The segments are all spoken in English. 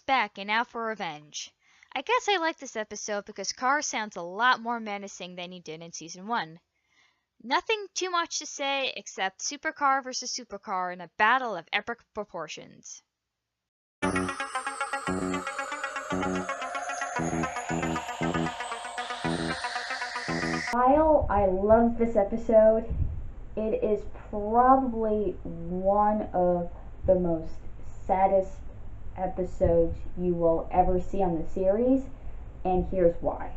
back and out for revenge. I guess I like this episode because Carr sounds a lot more menacing than he did in Season 1. Nothing too much to say except Supercar versus Supercar in a battle of epic proportions. While I love this episode, it is probably one of the most saddest episodes you will ever see on the series, and here's why.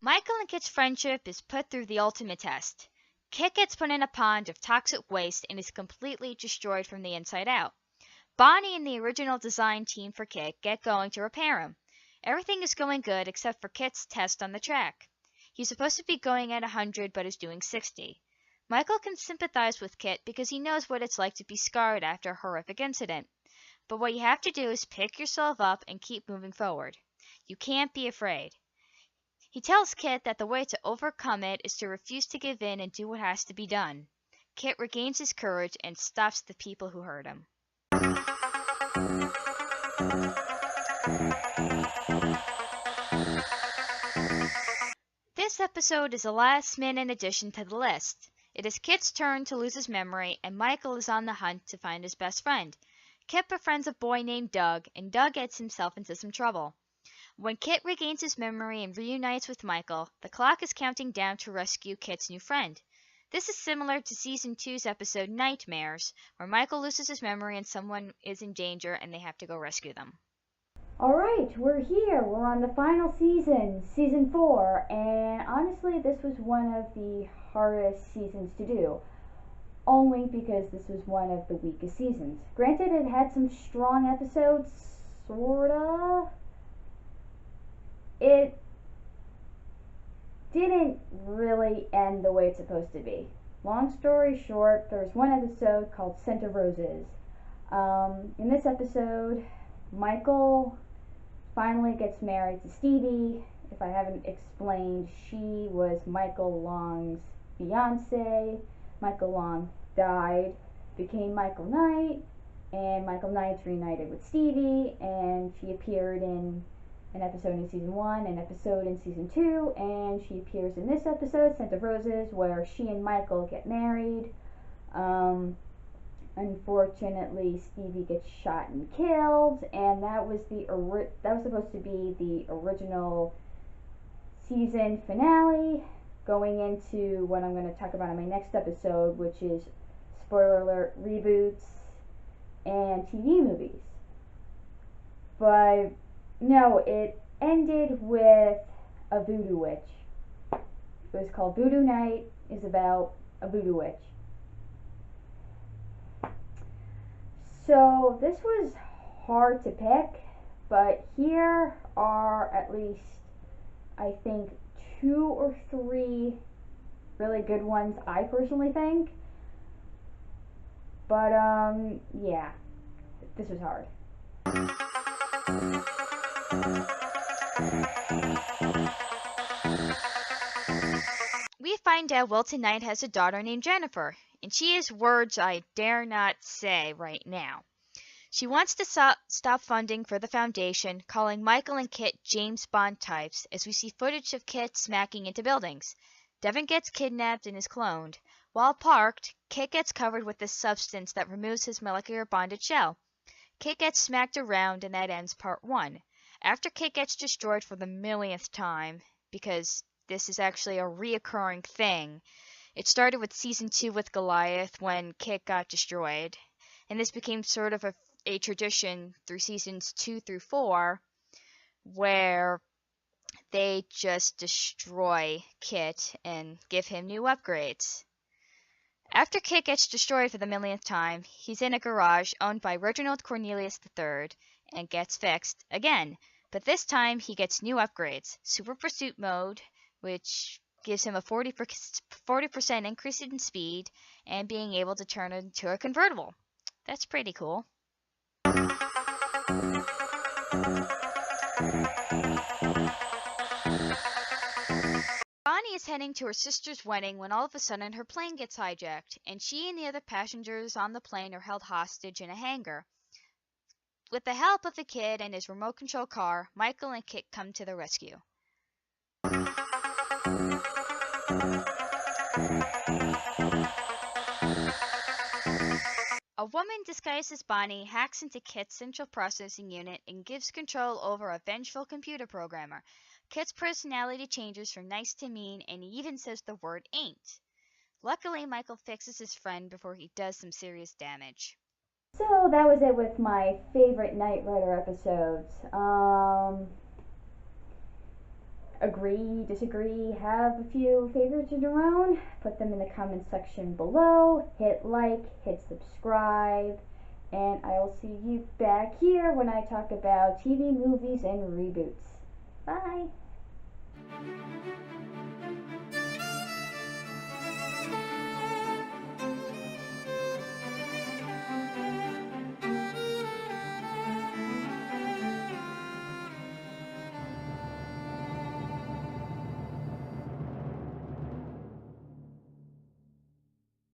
Michael and Kit's friendship is put through the ultimate test. Kit gets put in a pond of toxic waste and is completely destroyed from the inside out. Bonnie and the original design team for Kit get going to repair him. Everything is going good except for Kit's test on the track. He's supposed to be going at 100 but is doing 60. Michael can sympathize with Kit because he knows what it's like to be scarred after a horrific incident. But what you have to do is pick yourself up and keep moving forward. You can't be afraid. He tells Kit that the way to overcome it is to refuse to give in and do what has to be done. Kit regains his courage and stops the people who hurt him. This episode is a last-minute addition to the list. It is Kit's turn to lose his memory, and Michael is on the hunt to find his best friend. Kit befriends a boy named Doug, and Doug gets himself into some trouble. When Kit regains his memory and reunites with Michael, the clock is counting down to rescue Kit's new friend. This is similar to Season 2's episode Nightmares, where Michael loses his memory and someone is in danger and they have to go rescue them. Alright, we're here. We're on the final season, Season 4, and honestly, this was one of the hardest seasons to do. Only because this was one of the weakest seasons. Granted, it had some strong episodes, sorta. It didn't really end the way it's supposed to be. Long story short, there's one episode called Scent of Roses. In this episode, Michael finally gets married to Stevie. If I haven't explained, she was Michael Long's fiance. Michael Long died, became Michael Knight, and Michael Knight's reunited with Stevie, and she appeared in an episode in Season 1, an episode in Season 2, and she appears in this episode, Scent of Roses, where she and Michael get married. Unfortunately, Stevie gets shot and killed, and that was supposed to be the original season finale, going into what I'm going to talk about in my next episode, which is, spoiler alert, reboots and TV movies. But no, it ended with a voodoo witch. It was called Voodoo Night. Is about a voodoo witch. So this was hard to pick, but here are at least, I think, 2 or 3 really good ones, I personally think. But yeah, this was hard. We find out Wilton Knight has a daughter named Jennifer, and she has words I dare not say right now. She wants to stop funding for the foundation, calling Michael and Kit James Bond types, as we see footage of Kit smacking into buildings. Devin gets kidnapped and is cloned. While parked, Kit gets covered with this substance that removes his molecular bonded shell. Kit gets smacked around, and that ends part 1. After Kit gets destroyed for the millionth time, because this is actually a reoccurring thing. It started with Season 2 with Goliath when Kit got destroyed, and this became sort of a tradition through Seasons 2 through 4, where they just destroy Kit and give him new upgrades. After Kit gets destroyed for the millionth time, he's in a garage owned by Reginald Cornelius III and gets fixed again, but this time he gets new upgrades. Super Pursuit Mode, which gives him a 40% increase in speed, and being able to turn it into a convertible. That's pretty cool. Bonnie is heading to her sister's wedding when all of a sudden her plane gets hijacked, and she and the other passengers on the plane are held hostage in a hangar. With the help of the kid and his remote control car, Michael and Kit come to the rescue. A woman disguised as Bonnie hacks into Kit's central processing unit and gives control over a vengeful computer programmer. Kit's personality changes from nice to mean, and he even says the word ain't. Luckily, Michael fixes his friend before he does some serious damage. So that was it with my favorite Knight Rider episodes. Agree, disagree, have a few favorites of your own? Put them in the comments section below. Hit like, hit subscribe, and I will see you back here when I talk about TV, movies, and reboots. Bye!